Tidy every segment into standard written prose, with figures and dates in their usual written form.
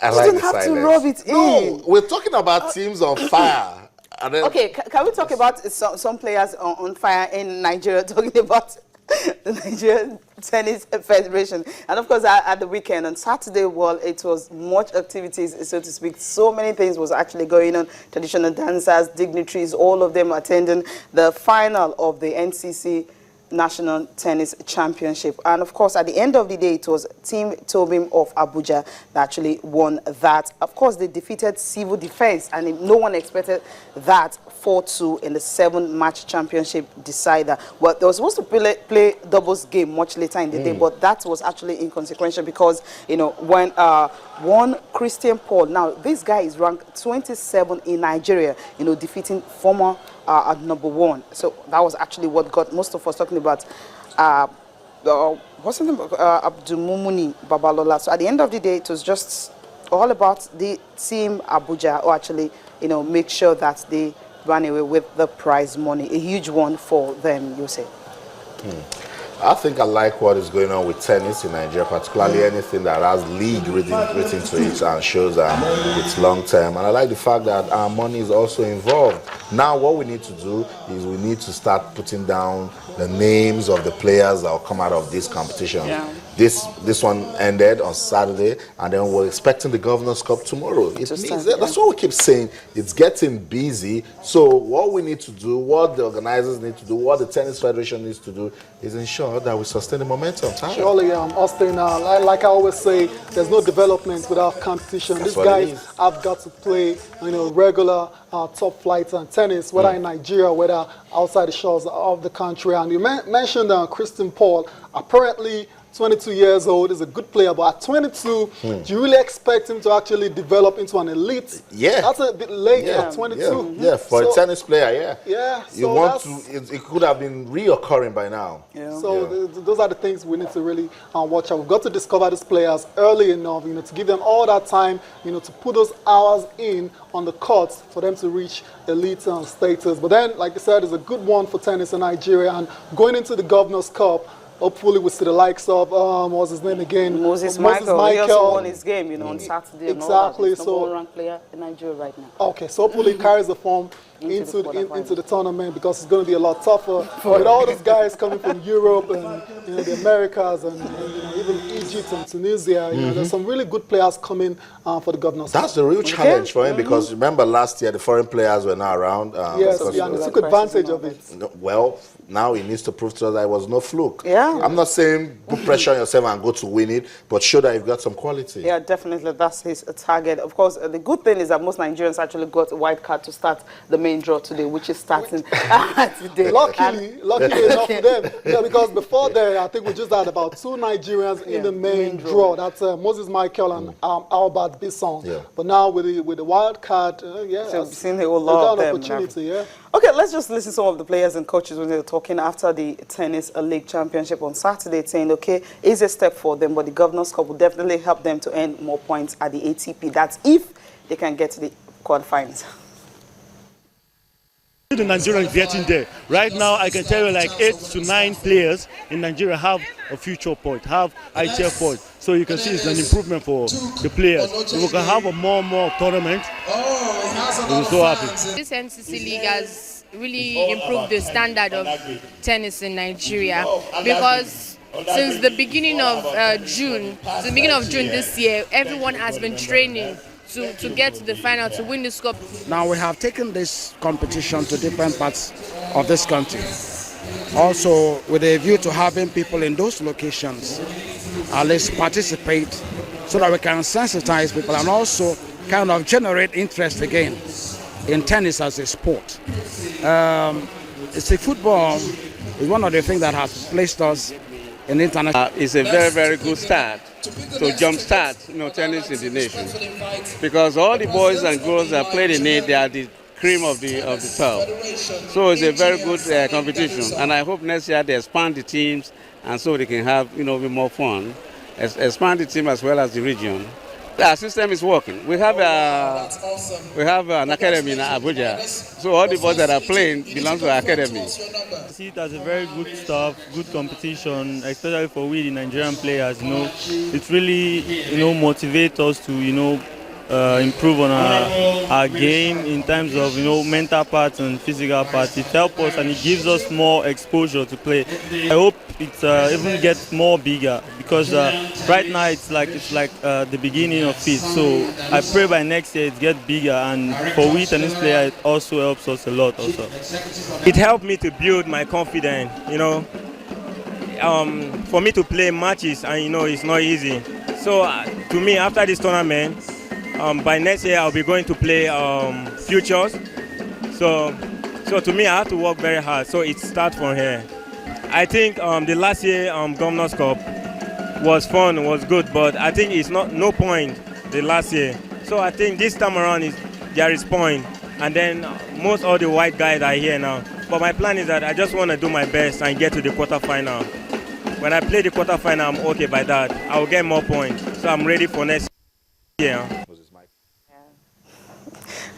I you like don't the have silence. to rub it in. No, we're talking about teams on fire. And then, Okay, can we talk about some players on fire in Nigeria, talking about the Nigerian Tennis Federation? And of course, at the weekend, on Saturday, well, it was much activities, so to speak. So many things was actually going on. Traditional dancers, dignitaries, all of them attending the final of the NCC National Tennis Championship. And of course, at the end of the day, it was Team Tobim of Abuja that actually won that. Of course, they defeated Civil Defense, and no one expected that 4-2 in the 7-match championship decider. Well, they were supposed to play doubles game much later in the day, but that was actually inconsequential because, you know, when one Christian Paul, now this guy is ranked 27 in Nigeria, you know, defeating former at #1. So that was actually what got most of us talking about what's the name? Abdulmumuni Babalola. So at the end of the day, it was just all about the team Abuja, or actually, you know, make sure that they ran away with the prize money, a huge one for them, you say. I think I like what is going on with tennis in Nigeria, particularly anything that has league written to it and shows it's long term. And I like the fact that our money is also involved. Now what we need to do is we need to start putting down the names of the players that will come out of this competition. Yeah. This one ended on Saturday, and then we're expecting the Governor's Cup tomorrow. That's what we keep saying. It's getting busy. So what we need to do, what the organizers need to do, what the Tennis Federation needs to do, is ensure that we sustain the momentum. Surely, Austin, like I always say, there's no development without competition. These guys have got to play, you know, regular top flights and tennis, whether in Nigeria, whether outside the shores of the country. And you mentioned Christian Paul, apparently 22 years old, is a good player, but at 22, do you really expect him to actually develop into an elite? Yeah. That's a bit late at 22. Yeah, for a tennis player, yeah. Yeah. It could have been reoccurring by now. Yeah. So those are the things we need to really watch out. We've got to discover these players early enough, you know, to give them all that time, you know, to put those hours in on the courts for them to reach elite status. But then, like I said, it's a good one for tennis in Nigeria, and going into the Governor's Cup, hopefully we see the likes of, what's his name again? Moses Michael. He also won his game, you know, on Saturday. Exactly. He's the number 1 ranked player in Nigeria right now. Okay, so hopefully he carries the form into the tournament, because it's going to be a lot tougher with all these guys coming from Europe and, you know, the Americas and you know, even Egypt and Tunisia. You know, there's some really good players coming for the Governor's Cup. That's the real challenge for him, because remember last year the foreign players were not around. Yes, and he took advantage of it. Well, now he needs to prove to us that it was no fluke. Yeah. I'm not saying put pressure on yourself and go to win it, but show that you've got some quality. Yeah, definitely. That's his target. Of course, the good thing is that most Nigerians actually got a white card to start the main draw today, which is starting today. Luckily enough for them. Yeah, because before there, I think we just had about 2 Nigerians in the main draw. That's Moses Michael and Albert Bisson. Yeah. But now with the wild card, so we've seen a whole lot of them. Opportunity, yeah. Okay, let's just listen to some of the players and coaches when they were talking after the Tennis League Championship on Saturday, saying, okay, it's a step for them, but the Governor's Cup will definitely help them to earn more points at the ATP. That's if they can get to the quarterfinals. The Nigerians getting there. Right now, I can tell you like 8 to 9 players in Nigeria have a future point, have ITF point. So you can see it's an improvement for the players. If we can have a more tournament, we're so happy. This NCC League has really improved the standard of tennis in Nigeria, because since the beginning of June this year, everyone has been training to get to the final, to win this cup. Now we have taken this competition to different parts of this country, also with a view to having people in those locations at least participate, so that we can sensitize people and also kind of generate interest again in tennis as a sport. Football is one of the things that has placed us in international. It's a very, very good start to jumpstart, you know, tennis in the nation, because all the boys and girls that play in it, they are the cream of the top. So it's a very good competition, and I hope next year they expand the teams, and so they can have, you know, be more fun, expand the team as well as the region. Our system is working. We have an academy in Abuja, so all the boys that are playing belong to our academy. I see it as a very good stuff, good competition, especially for we, the Nigerian players. You know, it really, you know, motivates us to, you know, improve on our game in terms of mental parts and physical parts. It helps us and it gives us more exposure to play. I hope it even gets more bigger because right now it's like the beginning of it. So I pray by next year it gets bigger, and for we tennis player it also helps us a lot also. It helped me to build my confidence, for me to play matches, and it's not easy. So to me, after this tournament, by next year I'll be going to play futures. So to me, I have to work very hard. So it starts from here. I think the last year Governors Cup was fun, was good, but I think it's no point the last year. So I think this time around there is point, and then most of the white guys are here now. But my plan is that I just want to do my best and get to the quarterfinal. When I play the quarterfinal, I'm okay by that. I will get more points, so I'm ready for next year.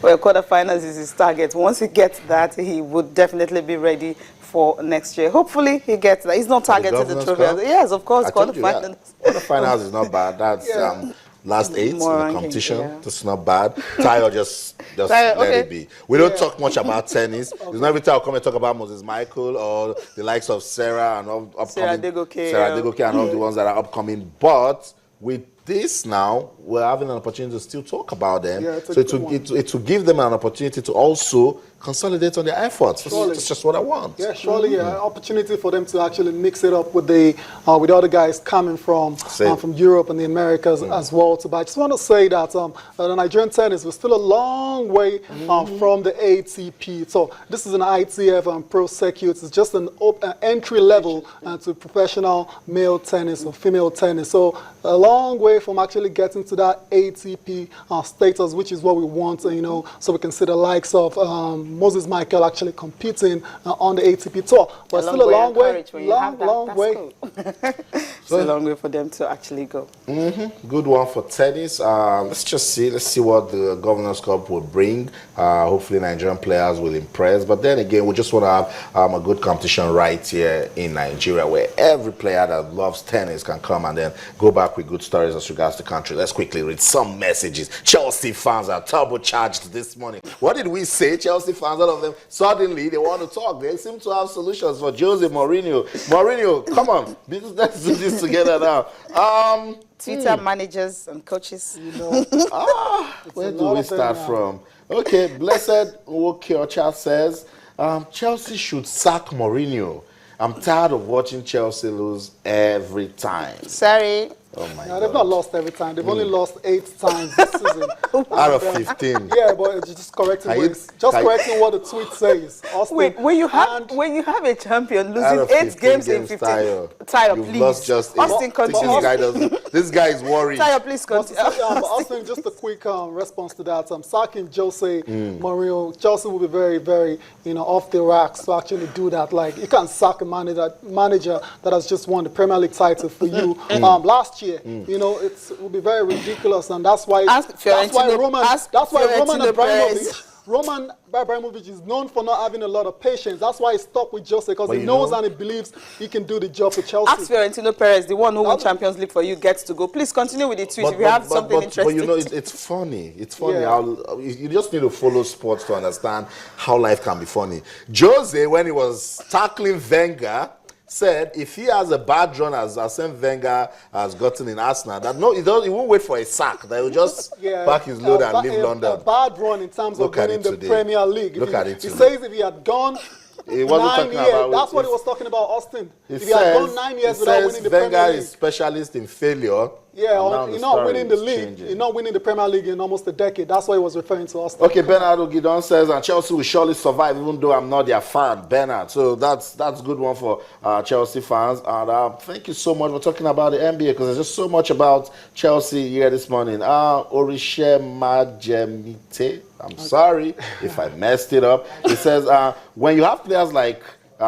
Well, quarterfinals is his target. Once he gets that, he would definitely be ready for next year. Hopefully, he gets that. He's not targeted the trophy. Yes, of course, quarterfinals. Quarterfinals is not bad. That's last 8 in the competition. Yeah. That's not bad. Tayo just let it be. We don't talk much about tennis. There's not every time I'll come and talk about Moses Michael or the likes of Sarah and all upcoming. Sarah Degoke and all the ones that are upcoming. But with this now, we're having an opportunity to still talk about them. Yeah, so it will give them an opportunity to also consolidate on their efforts. That's just what I want. Yeah, surely, opportunity for them to actually mix it up with the other guys coming from Europe and the Americas as well. But I just want to say that the Nigerian tennis was still a long way from the ATP. So this is an ITF Pro Circuit. It's just an entry level to professional male tennis or female tennis. So a long way from actually getting to that ATP status, which is what we want, so we can see the likes of Moses Michael actually competing on the ATP tour. But still a long way, long way. Cool. It's a long way for them to actually go. Good one for tennis. Let's see what the Governors Cup will bring. Hopefully Nigerian players will impress. But then again, we just want to have a good competition right here in Nigeria, where every player that loves tennis can come and then go back with good stories as regards the country. Let's quickly read some messages. Chelsea fans are turbocharged this morning. What did we say? Chelsea fans, all of them, suddenly they want to talk. They seem to have solutions for Jose Mourinho. Mourinho, come on. Let's do this together now. Twitter managers and coaches. Where do we start from? Okay, Blessed Wokiocha says, Chelsea should sack Mourinho. I'm tired of watching Chelsea lose every time. Sorry. Oh my God. They've not lost every time. They've only lost 8 times this season. Out of 15. Yeah, but it's just correcting what the tweet says. Austin, wait, when you have a champion losing 8 games in 15, Tayo, you've please. Lost just Austin, continue. This guy is worried. Tayo, please continue. Austin, just a quick response to that. Sacking Jose Mourinho, Chelsea will be very, very, off the racks to actually do that. Like, you can't sack a manager that has just won the Premier League title for you last year. It will be very ridiculous, and that's why Roman Abramovich is known for not having a lot of patience. That's why he stuck with Jose, because he knows and he believes he can do the job for Chelsea. Ask Fiorentino Perez, the one who won Champions League for you, gets to go. Please continue with the tweet if you have something interesting. But it's funny. It's funny. Yeah. You just need to follow sports to understand how life can be funny. Jose, when he was tackling Wenger, said if he has a bad run as Arsene Wenger has gotten in Arsenal, that he won't wait for a sack. That he'll just pack his load and leave London. A bad run in terms of winning the Premier League. He says if he had gone He wasn't 9 talking years. about. That's what he was talking about, Austin. If he had gone 9 years without winning the Premier League. Wenger is specialist in failure. Yeah, he's not winning the league. He's not winning the Premier League in almost a decade. That's what he was referring to, Austin. Okay, Bernardo Gidon says, and Chelsea will surely survive, even though I'm not their fan, Bernard. So that's a good one for Chelsea fans. And thank you so much for talking about the NBA, because there's just so much about Chelsea here this morning. Orishe Majemite. I'm sorry if I messed it up. He says, when you have players like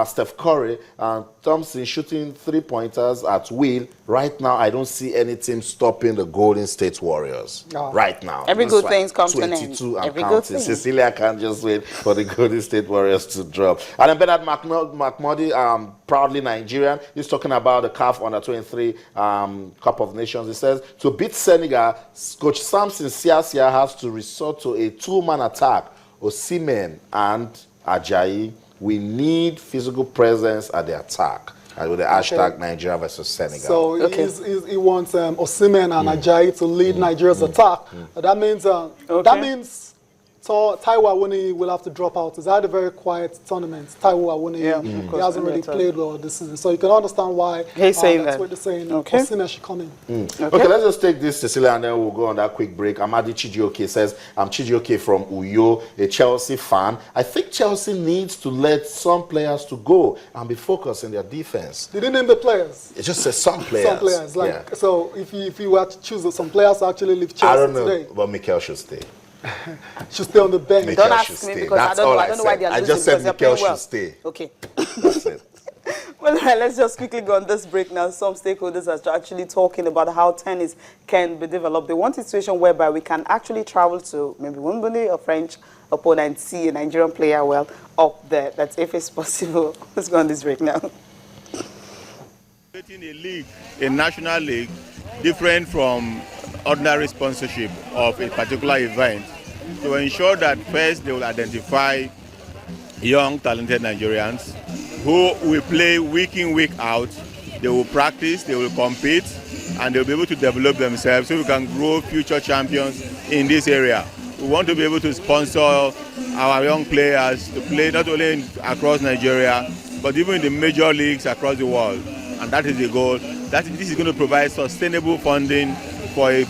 Steph Curry, and Thompson shooting 3-pointers at will. Right now, I don't see any team stopping the Golden State Warriors. Right now. Every good thing comes to an end. 22 and Every counting. good thing. Cecilia can't just wait for the Golden State Warriors to drop. And then Bernard McMurdy, proudly Nigerian, he's talking about the CAF Under-23 Cup of Nations. He says, to beat Senegal, Coach Samson Siasia has to resort to a two-man attack. Osimhen and Ajayi, we need physical presence at the attack. And with the hashtag Nigeria versus Senegal. So he wants Osimhen and Ajayi to lead Nigeria's attack. That means Taiwo Awoniyi will have to drop out. It's had a very quiet tournament. Taiwo Awoniyi, he hasn't really played well this season. So you can understand why he's saying that's that. what they're saying. Osimhen should come in. Okay, let's just take this, Cecilia, and then we'll go on that quick break. Amadi Chijioke says, I'm Chijioke from Uyo, a Chelsea fan. I think Chelsea needs to let some players to go and be focused in their defense. Did he name the players? It just says some players. Some players. So if you were to choose some players to actually leave Chelsea I don't know, today, but Mikel should stay. should stay on the bench. Mikel Don't should ask me stay. because That's I all don't know why they are I losing just said because they're Mikel playing well. should stay. Okay. That's it. Well, let's just quickly go on this break now. Some stakeholders are actually talking about how tennis can be developed. They want a situation whereby we can actually travel to maybe Wimbledon or French opponent and see a Nigerian player up there. That's if it's possible. Let's go on this break now. Creating a league, a national league, different from ordinary sponsorship of a particular event, to ensure that first they will identify young, talented Nigerians who will play week in, week out. They will practice, they will compete, and they'll be able to develop themselves so we can grow future champions in this area. We want to be able to sponsor our young players to play not only across Nigeria, but even in the major leagues across the world. And that is the goal. This is going to provide sustainable funding for a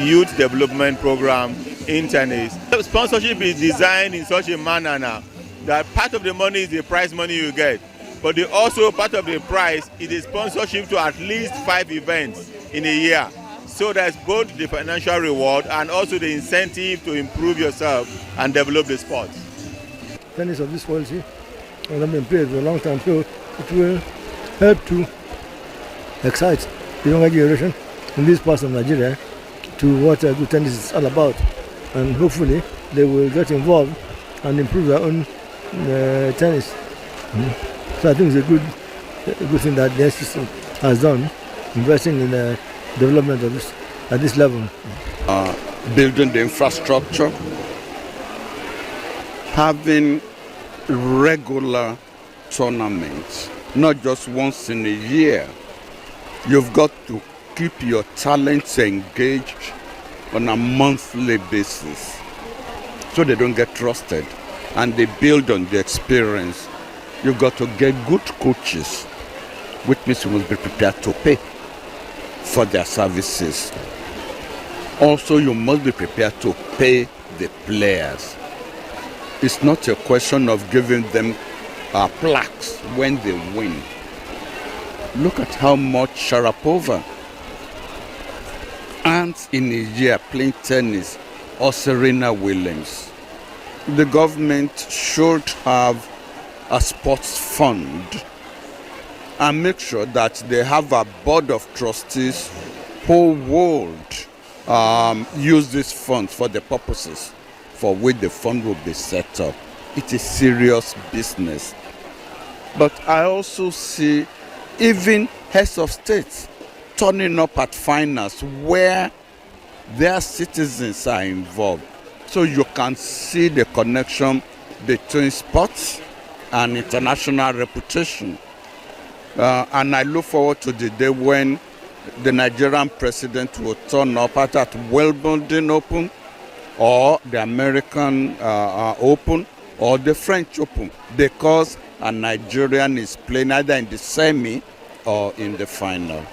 youth development program in tennis. Sponsorship is designed in such a manner now that part of the money is the prize money you get, but also part of the prize is the sponsorship to at least 5 events in a year. So there's both the financial reward and also the incentive to improve yourself and develop the sport. Tennis of this policy has been played for a long time, so it will help to excite the younger generation in this part of Nigeria to what good tennis is all about, and hopefully they will get involved and improve their own tennis. So I think it's a good thing that the system has done, investing in the development of this at this level. Building the infrastructure, having regular tournaments, not just once in a year. You've got to keep your talents engaged on a monthly basis so they don't get trusted and they build on the experience. You've got to get good coaches, which means you must be prepared to pay for their services. Also, you must be prepared to pay the players. It's not a question of giving them plaques when they win. Look at how much Sharapova earns in a year playing tennis, or Serena Williams. The government should have a sports fund and make sure that they have a board of trustees who would use these funds for the purposes for which the fund will be set up. It is serious business. But I also see even heads of states turning up at finals where their citizens are involved. So you can see the connection between sports and international reputation. And I look forward to the day when the Nigerian president will turn up at Wimbledon Open, or the American Open, or the French Open, because a Nigerian is playing either in the semi or in the final.